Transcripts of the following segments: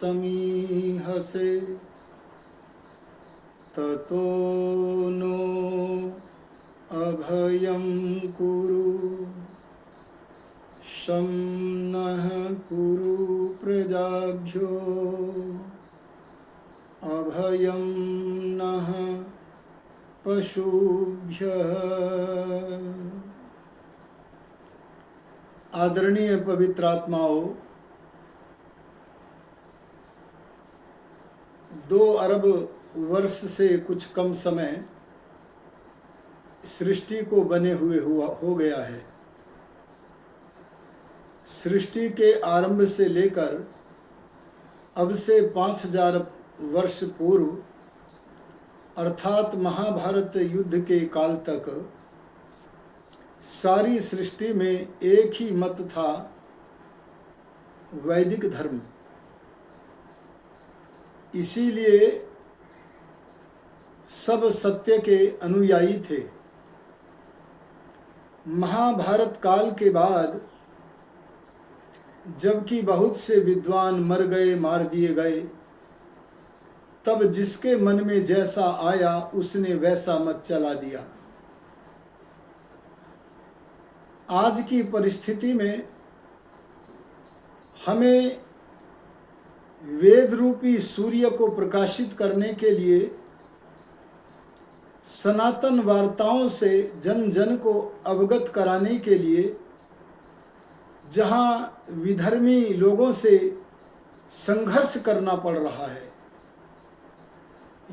समीहसे ततो नो अभयं कुरु शं नः कुरु प्रजाभ्यो अभयं नः पशुभ्यः। आदरणीय पवित्र आत्माओं, 2 अरब वर्ष से कुछ कम समय सृष्टि को बने हुए हो गया है। सृष्टि के आरंभ से लेकर अब से 5000 वर्ष पूर्व अर्थात महाभारत युद्ध के काल तक सारी सृष्टि में एक ही मत था, वैदिक धर्म। इसीलिए सब सत्य के अनुयायी थे। महाभारत काल के बाद जबकि बहुत से विद्वान मर गए, मार दिए गए, तब जिसके मन में जैसा आया उसने वैसा मत चला दिया। आज की परिस्थिति में हमें वेद रूपी सूर्य को प्रकाशित करने के लिए सनातन वार्ताओं से जन जन को अवगत कराने के लिए जहाँ विधर्मी लोगों से संघर्ष करना पड़ रहा है।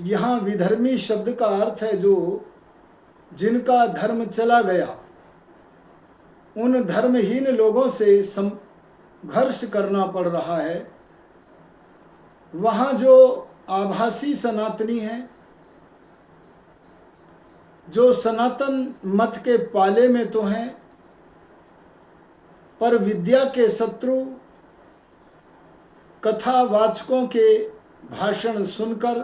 यहाँ विधर्मी शब्द का अर्थ है जो जिनका धर्म चला गया, उन धर्महीन लोगों से संघर्ष करना पड़ रहा है। वहाँ जो आभासी सनातनी हैं, जो सनातन मत के पाले में तो हैं, पर विद्या के शत्रु कथावाचकों के भाषण सुनकर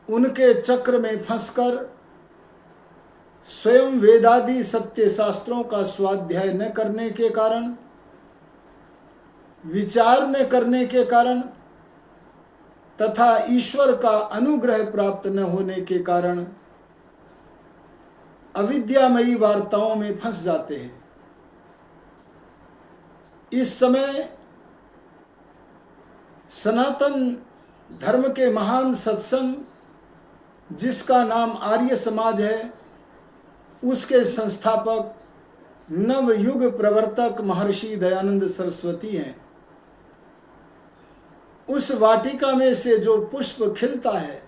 उनके चक्र में फंसकर स्वयं वेदादि सत्य शास्त्रों का स्वाध्याय न करने के कारण, विचार न करने के कारण तथा ईश्वर का अनुग्रह प्राप्त न होने के कारण अविद्यामयी वार्ताओं में फंस जाते हैं। इस समय सनातन धर्म के महान सत्संग जिसका नाम आर्य समाज है, उसके संस्थापक नवयुग प्रवर्तक महर्षि दयानंद सरस्वती हैं। उस वाटिका में से जो पुष्प खिलता है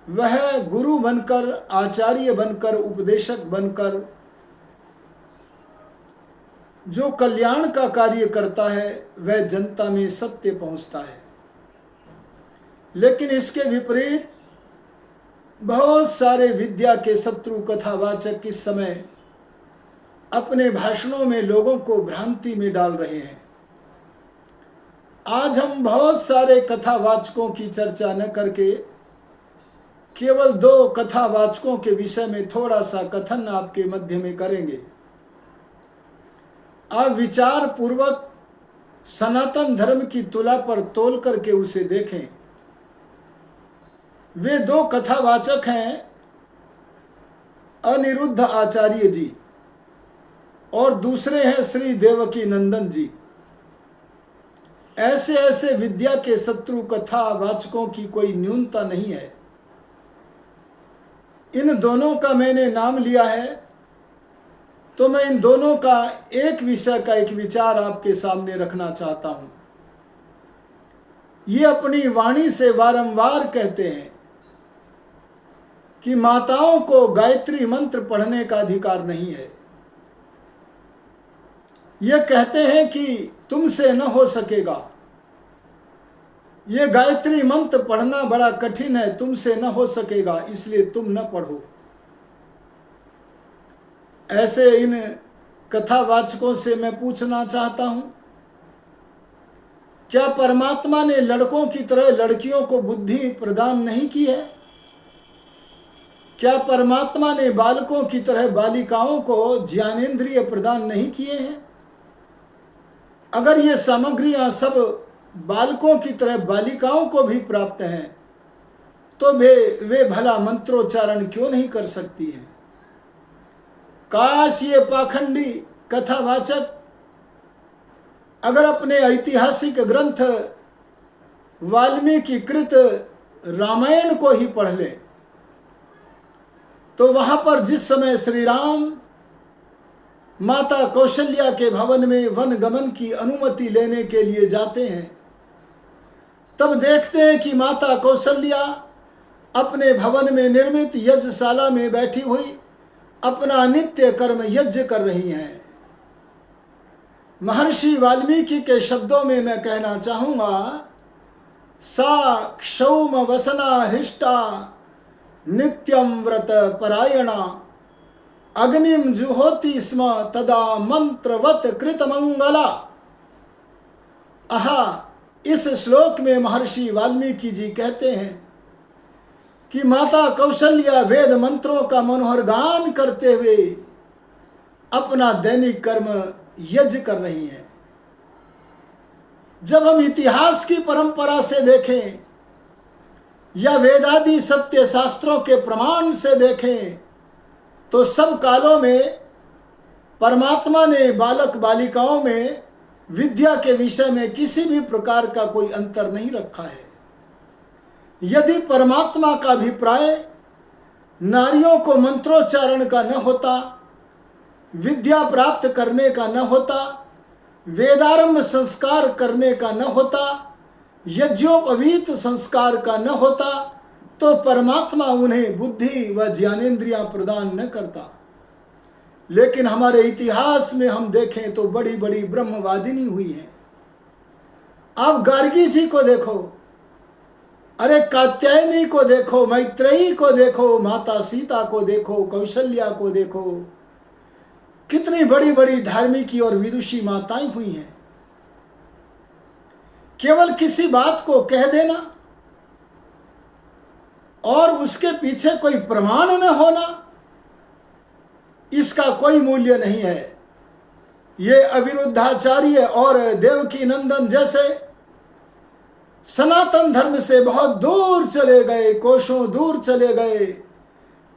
वह गुरु बनकर, आचार्य बनकर, उपदेशक बनकर जो कल्याण का कार्य करता है वह जनता में सत्य पहुंचता है। लेकिन इसके विपरीत बहुत सारे विद्या के शत्रु कथावाचक इस समय अपने भाषणों में लोगों को भ्रांति में डाल रहे हैं। आज हम बहुत सारे कथावाचकों की चर्चा न करके केवल 2 कथावाचकों के विषय में थोड़ा सा कथन आपके मध्य में करेंगे। आप विचार पूर्वक सनातन धर्म की तुला पर तोल करके उसे देखें। वे 2 कथावाचक हैं, अनिरुद्ध आचार्य जी और दूसरे हैं श्री देवकी नंदन जी। ऐसे ऐसे विद्या के शत्रु कथावाचकों की कोई न्यूनता नहीं है। इन दोनों का मैंने नाम लिया है तो मैं इन दोनों का एक विषय का एक विचार आपके सामने रखना चाहता हूं। ये अपनी वाणी से वारंवार कहते हैं कि माताओं को गायत्री मंत्र पढ़ने का अधिकार नहीं है। ये कहते हैं कि तुमसे न हो सकेगा, ये गायत्री मंत्र पढ़ना बड़ा कठिन है, तुमसे न हो सकेगा, इसलिए तुम न पढ़ो। ऐसे इन कथावाचकों से मैं पूछना चाहता हूं, क्या परमात्मा ने लड़कों की तरह लड़कियों को बुद्धि प्रदान नहीं की है? क्या परमात्मा ने बालकों की तरह बालिकाओं को ज्ञानेंद्रिय प्रदान नहीं किए हैं? अगर ये सामग्रियां सब बालकों की तरह बालिकाओं को भी प्राप्त हैं, तो वे भला मंत्रोच्चारण क्यों नहीं कर सकती हैं? काश ये पाखंडी कथावाचक अगर अपने ऐतिहासिक ग्रंथ वाल्मीकि कृत रामायण को ही पढ़ ले, तो वहां पर जिस समय श्री राम माता कौशल्या के भवन में वन गमन की अनुमति लेने के लिए जाते हैं, तब देखते हैं कि माता कौशल्या अपने भवन में निर्मित यज्ञशाला में बैठी हुई अपना नित्य कर्म यज्ञ कर रही हैं। महर्षि वाल्मीकि के शब्दों में मैं कहना चाहूँगा, सा क्षौम वसना हृष्टा नित्यम व्रत परायणा अग्निम जुहोति स्म तदा मंत्रवत कृत मंगला। आहा, इस श्लोक में महर्षि वाल्मीकि जी कहते हैं कि माता कौशल्या वेद मंत्रों का मनोहर गान करते हुए अपना दैनिक कर्म यज्ञ कर रही हैं। जब हम इतिहास की परंपरा से देखें या वेदादि सत्य शास्त्रों के प्रमाण से देखें, तो सब कालों में परमात्मा ने बालक बालिकाओं में विद्या के विषय में किसी भी प्रकार का कोई अंतर नहीं रखा है। यदि परमात्मा का अभिप्राय नारियों को मंत्रोच्चारण का न होता, विद्या प्राप्त करने का न होता, वेदारंभ संस्कार करने का न होता, यज्ञोपवीत संस्कार का न होता, तो परमात्मा उन्हें बुद्धि व ज्ञानेंद्रियां प्रदान न करता। लेकिन हमारे इतिहास में हम देखें तो बड़ी बड़ी ब्रह्मवादिनी हुई हैं। आप गार्गी जी को देखो, अरे कात्यायनी को देखो, मैत्रेयी को देखो, माता सीता को देखो, कौशल्या को देखो, कितनी बड़ी बड़ी धार्मिकी और विदुषी माताएं हुई हैं। केवल किसी बात को कह देना और उसके पीछे कोई प्रमाण न होना, इसका कोई मूल्य नहीं है। ये अविरुद्धाचार्य और देवकी नंदन जैसे सनातन धर्म से बहुत दूर चले गए, कोसों दूर चले गए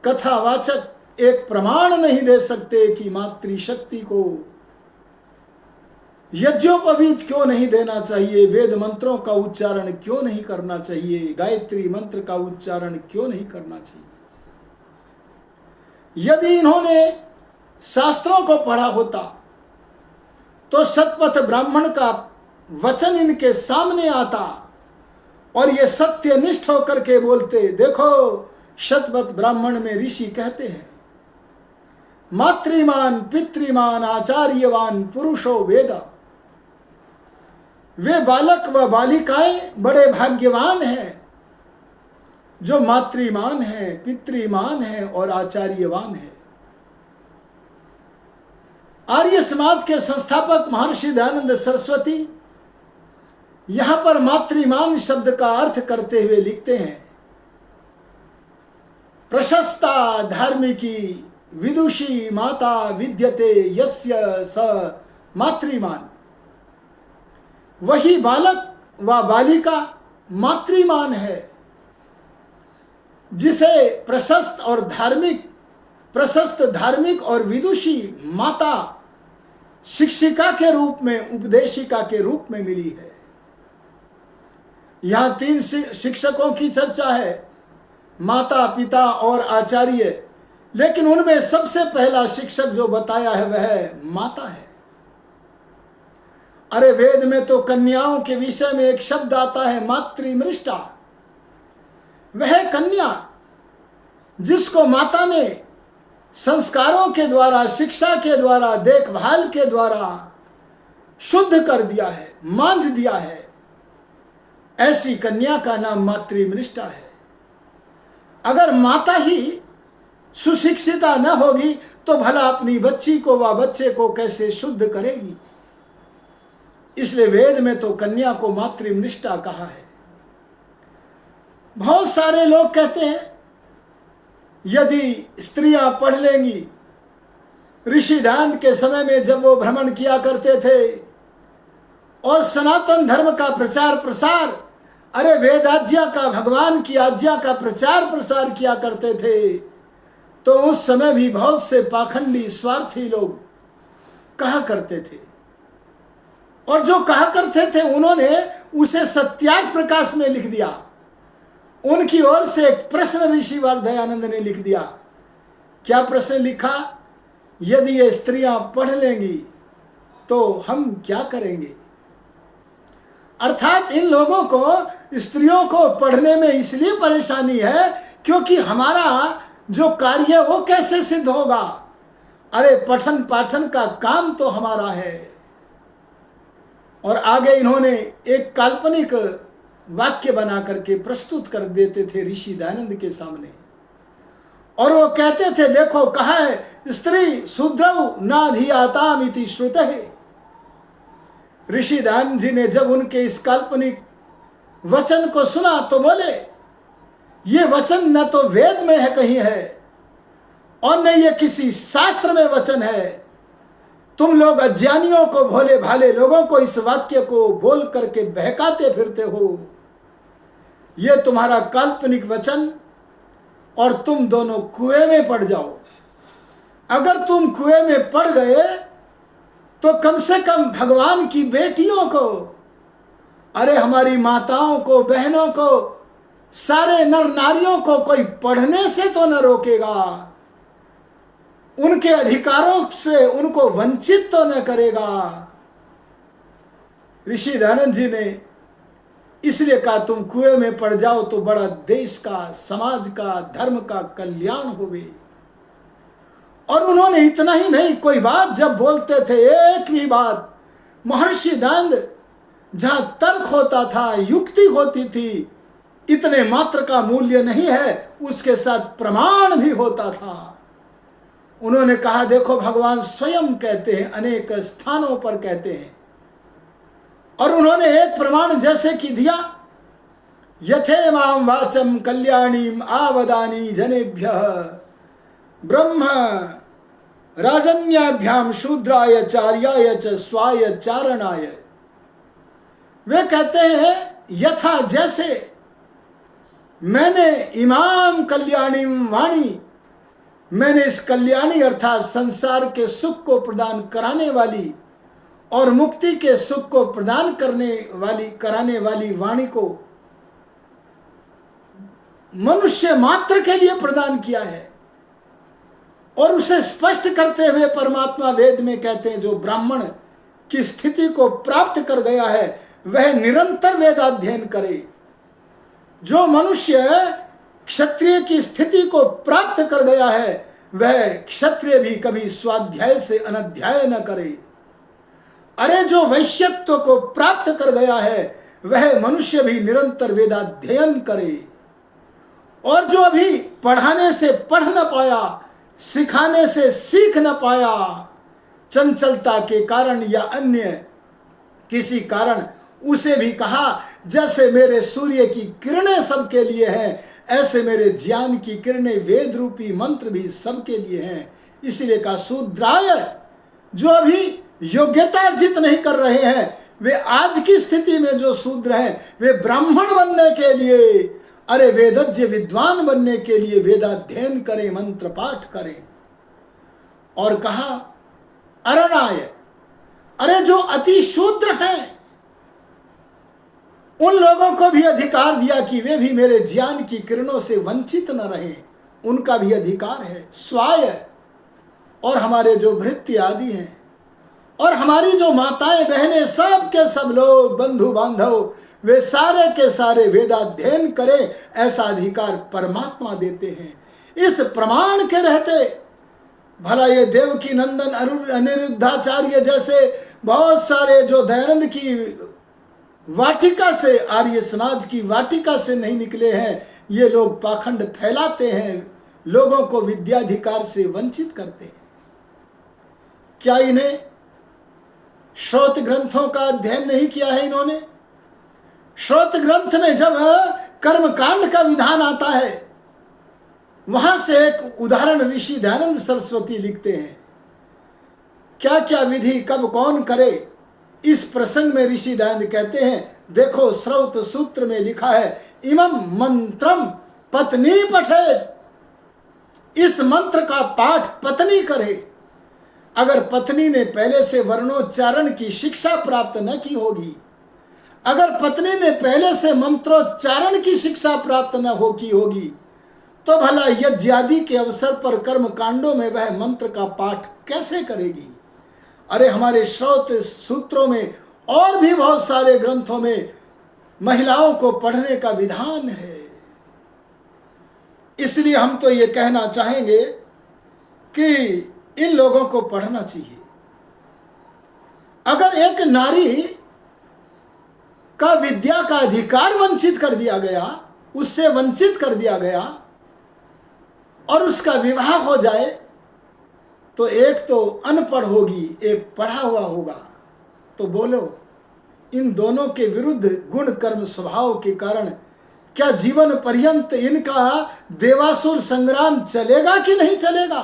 कथावाचक एक प्रमाण नहीं दे सकते कि मातृशक्ति को यज्ञोपवीत क्यों नहीं देना चाहिए, वेद मंत्रों का उच्चारण क्यों नहीं करना चाहिए, गायत्री मंत्र का उच्चारण क्यों नहीं करना चाहिए। यदि इन्होंने शास्त्रों को पढ़ा होता तो शतपथ ब्राह्मण का वचन इनके सामने आता और ये सत्यनिष्ठ होकर के बोलते। देखो, शतपथ ब्राह्मण में ऋषि कहते हैं, मातृमान पितृमान आचार्यवान पुरुषो वेद। वे बालक व बालिकाएं बड़े भाग्यवान हैं जो मातृमान हैं, पितृमान हैं और आचार्यवान हैं। आर्य समाज के संस्थापक महर्षि दयानंद सरस्वती यहां पर मातृमान शब्द का अर्थ करते हुए लिखते हैं, प्रशस्ता धार्मिकी विदुषी माता विद्यते यस्य स मातृमान। वही बालक व बालिका मातृमान है जिसे प्रशस्त धार्मिक और विदुषी माता शिक्षिका के रूप में, उपदेशिका के रूप में मिली है। यहां 3 शिक्षकों की चर्चा है, माता, पिता और आचार्य, लेकिन उनमें सबसे पहला शिक्षक जो बताया है वह माता है। अरे वेद में तो कन्याओं के विषय में एक शब्द आता है, मातृमृष्टा। वह कन्या जिसको माता ने संस्कारों के द्वारा, शिक्षा के द्वारा, देखभाल के द्वारा शुद्ध कर दिया है, मांझ दिया है, ऐसी कन्या का नाम मातृमृष्टा है। अगर माता ही सुशिक्षिता न होगी तो भला अपनी बच्ची को व बच्चे को कैसे शुद्ध करेगी। इसलिए वेद में तो कन्या को मातृमृष्टा कहा है। बहुत सारे लोग कहते हैं यदि स्त्रियां पढ़ लेंगी, ऋषि दयानंद के समय में जब वो भ्रमण किया करते थे और सनातन धर्म का प्रचार प्रसार, अरे वेद आज्ञा का, भगवान की आज्ञा का प्रचार प्रसार किया करते थे, तो उस समय भी बहुत से पाखंडी स्वार्थी लोग कहा करते थे। और जो कहा करते थे उन्होंने उसे सत्यार्थ प्रकाश में लिख दिया। उनकी ओर से एक प्रश्न ऋषि दयानंद ने लिख दिया। क्या प्रश्न लिखा? यदि ये स्त्रियां पढ़ लेंगी तो हम क्या करेंगे? अर्थात इन लोगों को, स्त्रियों को पढ़ने में इसलिए परेशानी है क्योंकि हमारा जो कार्य है वो कैसे सिद्ध होगा? अरे पठन पाठन का काम तो हमारा है। और आगे इन्होंने एक काल्पनिक वाक्य बना करके प्रस्तुत कर देते थे ऋषि दयानंद के सामने, और वो कहते थे, देखो कहा है, स्त्री शूद्रौ नाधियाताम इति श्रुतः। ऋषि दयानंद जी ने जब उनके इस काल्पनिक वचन को सुना तो बोले, ये वचन न तो वेद में है कहीं है और न ये किसी शास्त्र में वचन है। तुम लोग अज्ञानियों को, भोले भाले लोगों को इस वाक्य को बोल करके बहकाते फिरते हो। ये तुम्हारा काल्पनिक वचन, और तुम दोनों कुएं में पड़ जाओ। अगर तुम कुएं में पड़ गए तो कम से कम भगवान की बेटियों को, अरे हमारी माताओं को, बहनों को, सारे नर नारियों को कोई पढ़ने से तो न रोकेगा, उनके अधिकारों से उनको वंचित तो न करेगा। ऋषि दयानंद जी ने इसलिए कहा, तुम कुएं में पड़ जाओ तो बड़ा देश का, समाज का, धर्म का कल्याण होवे। और उन्होंने इतना ही नहीं, कोई बात जब बोलते थे, एक भी बात, महर्षि दयानंद जहां तर्क होता था, युक्ति होती थी, इतने मात्र का मूल्य नहीं है, उसके साथ प्रमाण भी होता था। उन्होंने कहा, देखो भगवान स्वयं कहते हैं, अनेक स्थानों पर कहते हैं। और उन्होंने एक प्रमाण जैसे कि दिया, यथे माम वाचम कल्याणीम आवदानी जनेभ्यः ब्रह्म राजन्याभ्याम शूद्राय चार्याय च स्वाय चारणाय। वे कहते हैं, यथा जैसे मैंने इमाम कल्याणीम वाणी, मैंने इस कल्याणी अर्थात संसार के सुख को प्रदान कराने वाली और मुक्ति के सुख को प्रदान कराने वाली वाणी को मनुष्य मात्र के लिए प्रदान किया है। और उसे स्पष्ट करते हुए परमात्मा वेद में कहते हैं, जो ब्राह्मण की स्थिति को प्राप्त कर गया है वह निरंतर वेदाध्ययन करे। जो मनुष्य क्षत्रिय की स्थिति को प्राप्त कर गया है वह क्षत्रिय भी कभी स्वाध्याय से अनध्याय न करे। अरे जो वैश्यत्व को प्राप्त कर गया है वह मनुष्य भी निरंतर वेदाध्ययन करे। और जो अभी पढ़ाने से पढ़ न पाया, सिखाने से सीख न पाया, चंचलता के कारण या अन्य किसी कारण, उसे भी कहा, जैसे मेरे सूर्य की किरणें सबके लिए हैं, ऐसे मेरे ज्ञान की किरणें, वेद रूपी मंत्र भी सबके लिए हैं। इसलिए कहा, शूद्राय, जो अभी योग्यता अर्जित नहीं कर रहे हैं, वे आज की स्थिति में जो शूद्र हैं, वे ब्राह्मण बनने के लिए, अरे वेदज्ञ विद्वान बनने के लिए वेदाध्ययन करें, मंत्र पाठ करें। और कहा, अरणाय, अरे जो अति शूद्र हैं उन लोगों को भी अधिकार दिया कि वे भी मेरे ज्ञान की किरणों से वंचित न रहें, उनका भी अधिकार है। स्वाय, और हमारे जो भृत्य आदि हैं और हमारी जो माताएं बहनें, सब के सब लोग, बंधु बांधव, वे सारे के सारे वेदाध्ययन करें, ऐसा अधिकार परमात्मा देते हैं। इस प्रमाण के रहते भला ये देवकी नंदन अनिरुद्धाचार्य जैसे बहुत सारे जो दयानंद की वाटिका से, आर्य समाज की वाटिका से नहीं निकले हैं, ये लोग पाखंड फैलाते हैं, लोगों को विद्याधिकार से वंचित करते हैं। क्या इन्हें श्रोत ग्रंथों का अध्ययन नहीं किया है इन्होंने? श्रोत ग्रंथ में जब कर्मकांड का विधान आता है, वहां से एक उदाहरण ऋषि दयानंद सरस्वती लिखते हैं। क्या क्या विधि कब कौन करे, इस प्रसंग में ऋषि दयानंद कहते हैं, देखो श्रौत सूत्र में लिखा है, इमं मंत्रम पत्नी पठेत, इस मंत्र का पाठ पत्नी करे। अगर पत्नी ने पहले से वर्णोच्चारण की शिक्षा प्राप्त न की होगी, अगर पत्नी ने पहले से मंत्रोच्चारण की शिक्षा प्राप्त न हो की होगी, तो भला यज्ञ आदि के अवसर पर कर्म कांडों में वह मंत्र का पाठ कैसे करेगी। अरे हमारे श्रौत सूत्रों में और भी बहुत सारे ग्रंथों में महिलाओं को पढ़ने का विधान है। इसलिए हम तो ये कहना चाहेंगे कि इन लोगों को पढ़ना चाहिए। अगर एक नारी का विद्या का अधिकार वंचित कर दिया गया, उससे वंचित कर दिया गया और उसका विवाह हो जाए, तो एक तो अनपढ़ होगी, एक पढ़ा हुआ होगा। तो बोलो, इन दोनों के विरुद्ध गुण कर्म स्वभाव के कारण क्या जीवन पर्यंत इनका देवासुर संग्राम चलेगा कि नहीं चलेगा।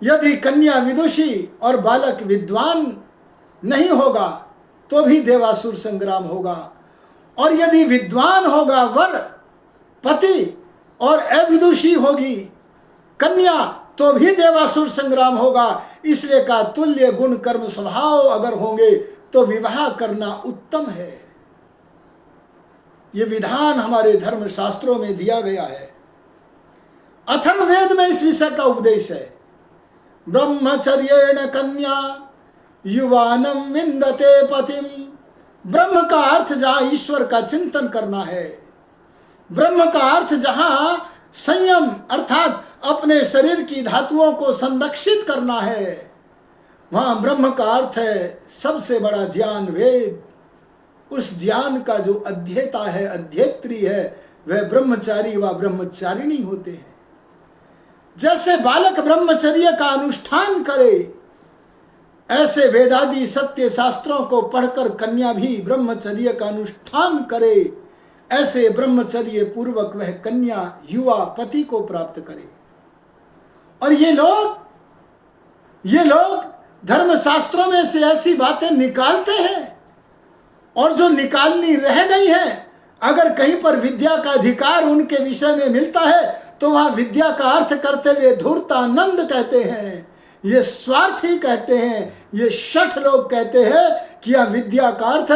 यदि कन्या विदुषी और बालक विद्वान नहीं होगा तो भी देवासुर संग्राम होगा, और यदि विद्वान होगा वर पति और अविदुषी होगी कन्या तो भी देवासुर संग्राम होगा। इसलिए का तुल्य गुण कर्म स्वभाव अगर होंगे तो विवाह करना उत्तम है। ये विधान हमारे धर्म शास्त्रों में दिया गया है। अथर्ववेद में इस विषय का उपदेश है। ब्रह्मचर्येण कन्या युवानम विंदते पतिम। ब्रह्म का अर्थ जहां ईश्वर का चिंतन करना है, ब्रह्म का अर्थ जहां संयम अर्थात अपने शरीर की धातुओं को संरक्षित करना है, वहां ब्रह्म का अर्थ है सबसे बड़ा ज्ञान वेद। उस ज्ञान का जो अध्येता है, अध्येत्री है, वह ब्रह्मचारी व ब्रह्मचारिणी होते हैं। जैसे बालक ब्रह्मचर्य का अनुष्ठान करे, ऐसे वेदादि सत्य शास्त्रों को पढ़कर कन्या भी ब्रह्मचर्य का अनुष्ठान करे। ऐसे ब्रह्मचर्य पूर्वक वह कन्या युवा पति को प्राप्त करे। और ये लोग धर्म शास्त्रों में से ऐसी बातें निकालते हैं, और जो निकालनी रह गई है, अगर कहीं पर विद्या का अधिकार उनके विषय में मिलता है तो वहां विद्या का अर्थ करते हुए धूर्तानंद कहते हैं, ये स्वार्थी कहते हैं, ये शठ लोग कहते हैं कि यह विद्या का अर्थ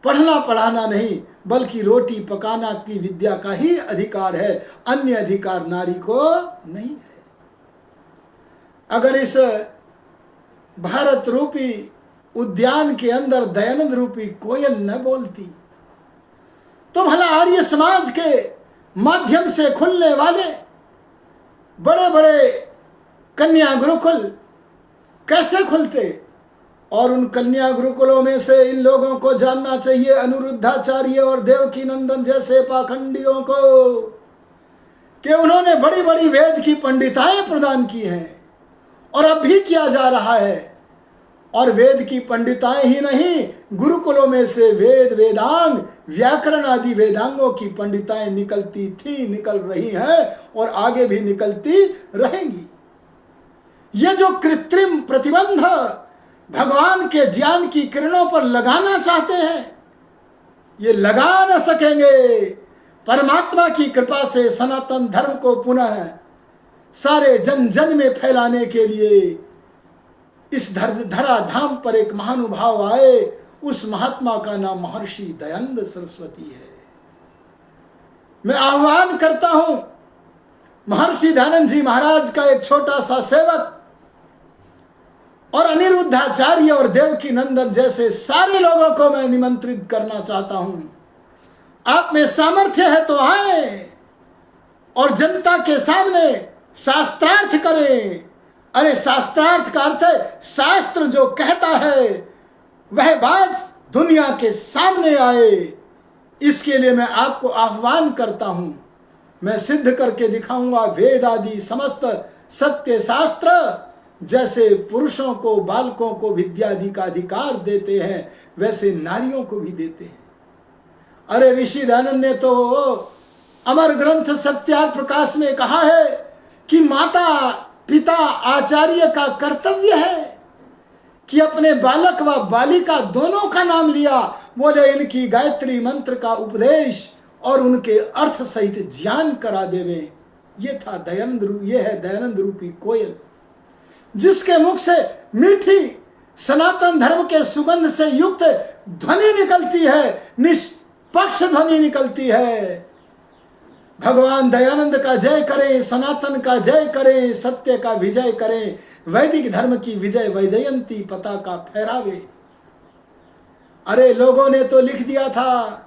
पढ़ना पढ़ाना नहीं बल्कि रोटी पकाना की विद्या का ही अधिकार है, अन्य अधिकार नारी को नहीं है। अगर इस भारत रूपी उद्यान के अंदर दयानंद रूपी कोयल न बोलती, तो भला आर्य समाज के माध्यम से खुलने वाले बड़े बड़े कन्या गुरुकुल कैसे खुलते। और उन कन्या गुरुकुलों में से इन लोगों को जानना चाहिए, अनिरुद्धाचार्य और देवकी नंदन जैसे पाखंडियों को, कि उन्होंने बड़ी बड़ी वेद की पंडिताएं प्रदान की हैं और अब भी किया जा रहा है। और वेद की पंडिताएं ही नहीं, गुरुकुलों में से वेद वेदांग व्याकरण आदि वेदांगों की पंडिताएं निकलती थी, निकल रही हैं और आगे भी निकलती रहेंगी। ये जो कृत्रिम प्रतिबंध भगवान के ज्ञान की किरणों पर लगाना चाहते हैं, ये लगा न सकेंगे। परमात्मा की कृपा से सनातन धर्म को पुनः सारे जन जन में फैलाने के लिए इस धरा धाम पर एक महानुभाव आए। उस महात्मा का नाम महर्षि दयानंद सरस्वती है। मैं आह्वान करता हूं, महर्षि दयानंद जी महाराज का एक छोटा सा सेवक और अनिरुद्धाचार्य और देवकी नंदन जैसे सारे लोगों को मैं निमंत्रित करना चाहता हूं। आप में सामर्थ्य है तो आए और जनता के सामने शास्त्रार्थ करें। अरे शास्त्रार्थ का अर्थ है शास्त्र जो कहता है वह बात दुनिया के सामने आए। इसके लिए मैं आपको आह्वान करता हूं। मैं सिद्ध करके दिखाऊंगा, वेद आदि समस्त सत्य शास्त्र जैसे पुरुषों को बालकों को विद्यादि का अधिकार देते हैं, वैसे नारियों को भी देते हैं। अरे ऋषि दयानंद ने तो अमर ग्रंथ सत्यार्थ प्रकाश में कहा है कि माता पिता आचार्य का कर्तव्य है कि अपने बालक व बालिका दोनों का नाम लिया, बोले इनकी गायत्री मंत्र का उपदेश और उनके अर्थ सहित ज्ञान करा देवे। ये था दयानंद, ये है दयानंद रूपी कोयल, जिसके मुख से मीठी सनातन धर्म के सुगंध से युक्त ध्वनि निकलती है, निष्पक्ष ध्वनि निकलती है। भगवान दयानंद का जय करें, सनातन का जय करें, सत्य का विजय करें, वैदिक धर्म की विजय वैजयंती पताका फहरावे। अरे लोगों ने तो लिख दिया था,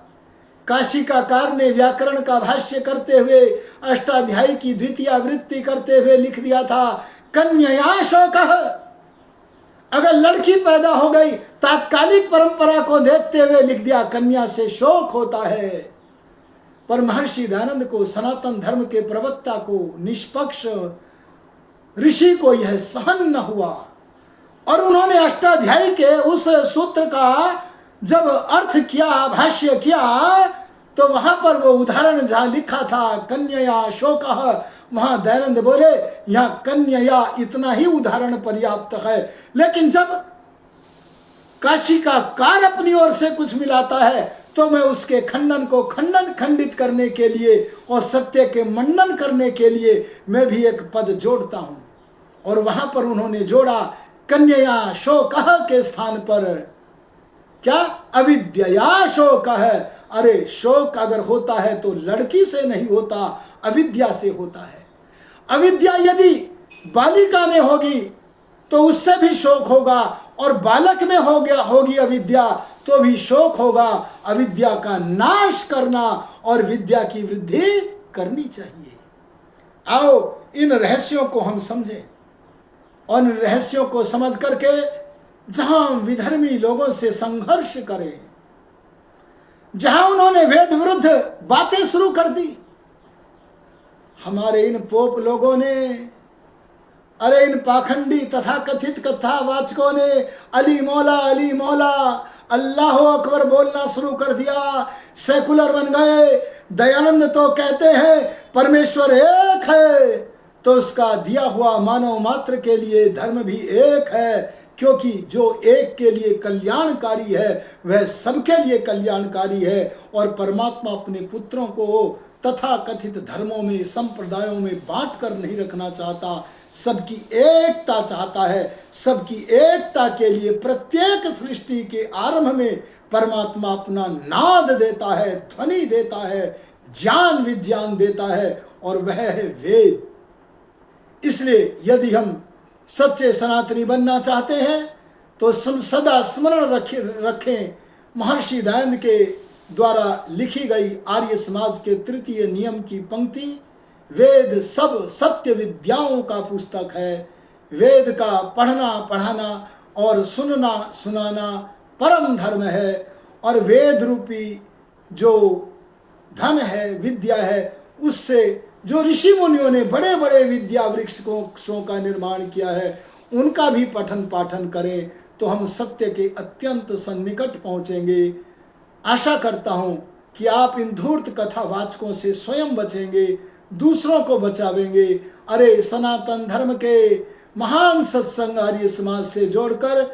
काशिकाकार ने व्याकरण का भाष्य करते हुए अष्टाध्यायी की द्वितीय आवृत्ति करते हुए लिख दिया था, कन्यया शोकः। अगर लड़की पैदा हो गई, तात्कालिक परंपरा को देखते हुए लिख दिया कन्या से शोक होता है। पर महर्षि दयानंद को, सनातन धर्म के प्रवक्ता को, निष्पक्ष ऋषि को यह सहन न हुआ और उन्होंने अष्टाध्यायी के उस सूत्र का जब अर्थ किया, भाष्य किया, तो वहां पर वो उदाहरण जहां लिखा था कन्यया शोकः, वहां दयानंद बोले यहाँ कन्यया इतना ही उदाहरण पर्याप्त है। लेकिन जब काशिकाकार अपनी ओर से कुछ मिलाता है तो मैं उसके खंडन को खंडित करने के लिए और सत्य के मंडन करने के लिए मैं भी एक पद जोड़ता हूं। और वहां पर उन्होंने जोड़ा कन्यया शोकः के स्थान पर क्या, अविद्या शोकः। अरे शोक अगर होता है तो लड़की से नहीं होता, अविद्या से होता है। अविद्या यदि बालिका में होगी तो उससे भी शोक होगा, और बालक में होगी अविद्या तो भी शोक होगा। अविद्या का नाश करना और विद्या की वृद्धि करनी चाहिए। आओ इन रहस्यों को हम समझें और इन रहस्यों को समझ करके जहां विधर्मी लोगों से संघर्ष करें, जहां उन्होंने वेद विरुद्ध बातें शुरू कर दी, हमारे इन पोप लोगों ने, अरे इन पाखंडी तथा कथित कथावाचकों ने अली मौला अल्लाह अकबर बोलना शुरू कर दिया, सेकुलर बन गए। दयानंद तो कहते हैं परमेश्वर एक है, तो उसका दिया हुआ मानव मात्र के लिए धर्म भी एक है, क्योंकि जो एक के लिए कल्याणकारी है वह सबके लिए कल्याणकारी है। और परमात्मा अपने पुत्रों को तथा कथित धर्मों में, संप्रदायों में बांट कर नहीं रखना चाहता, सबकी एकता चाहता है। सबकी एकता के लिए प्रत्येक सृष्टि के आरंभ में परमात्मा अपना नाद देता है, ध्वनि देता है, ज्ञान विज्ञान देता है, और वह है वेद। इसलिए यदि हम सच्चे सनातनी बनना चाहते हैं तो सदा स्मरण रखें महर्षि दयानंद के द्वारा लिखी गई आर्य समाज के तृतीय नियम की पंक्ति, वेद सब सत्य विद्याओं का पुस्तक है। वेद का पढ़ना पढ़ाना और सुनना सुनाना परम धर्म है, और वेद रूपी जो धन है, विद्या है, उससे जो ऋषि मुनियों ने बड़े बड़े विद्या वृक्षों का निर्माण किया है, उनका भी पठन पाठन करें तो हम सत्य के अत्यंत सन्निकट पहुँचेंगे। आशा करता हूँ कि आप इन धूर्त कथावाचकों से स्वयं बचेंगे, दूसरों को बचावेंगे। अरे सनातन धर्म के महान सत्संग आर्य समाज से जोड़कर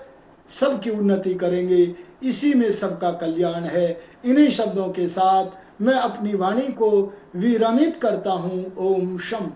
सबकी उन्नति करेंगे, इसी में सबका कल्याण है। इन्हीं शब्दों के साथ मैं अपनी वाणी को विरमित करता हूँ। ओम शम।